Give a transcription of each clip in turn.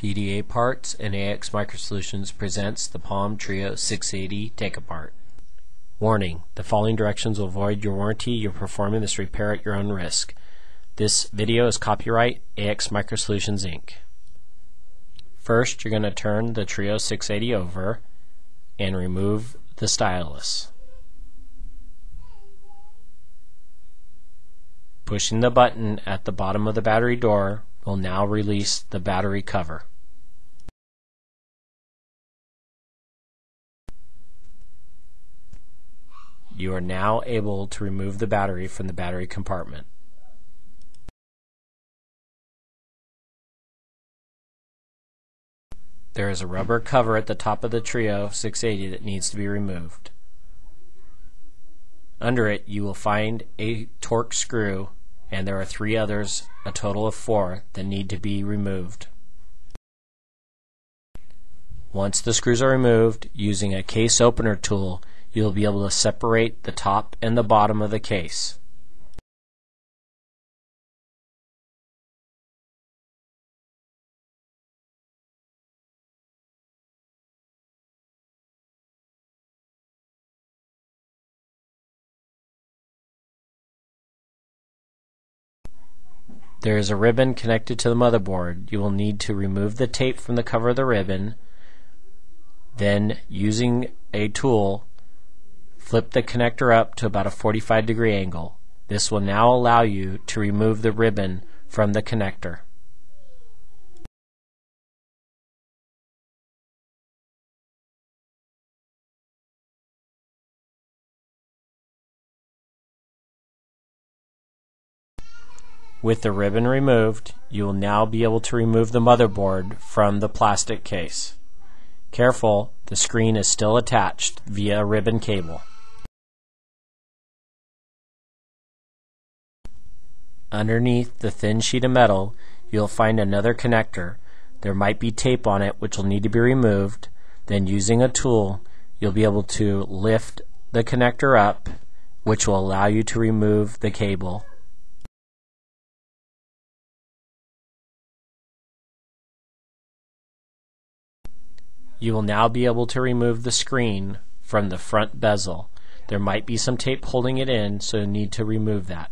PDA Parts and AX Microsolutions presents the Palm Treo 680 Take Apart. Warning: the following directions will void your warranty. You're performing this repair at your own risk. This video is copyright AX Microsolutions Inc. First, you're going to turn the Treo 680 over and remove the stylus. Pushing the button at the bottom of the battery door will now release the battery cover. You are now able to remove the battery from the battery compartment. There is a rubber cover at the top of the Treo 680 that needs to be removed. Under it you will find a torque screw, and there are 3 others, a total of 4, that need to be removed. Once the screws are removed, using a case opener tool, you'll be able to separate the top and the bottom of the case. There is a ribbon connected to the motherboard. You will need to remove the tape from the cover of the ribbon. Then, using a tool, flip the connector up to about a 45-degree angle. This will now allow you to remove the ribbon from the connector. With the ribbon removed, you will now be able to remove the motherboard from the plastic case. Careful, the screen is still attached via a ribbon cable. Underneath the thin sheet of metal, you'll find another connector. There might be tape on it which will need to be removed. Then, using a tool, you'll be able to lift the connector up, which will allow you to remove the cable. You will now be able to remove the screen from the front bezel. There might be some tape holding it in, so you need to remove that.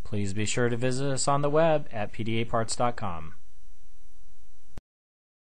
Please be sure to visit us on the web at pdaparts.com.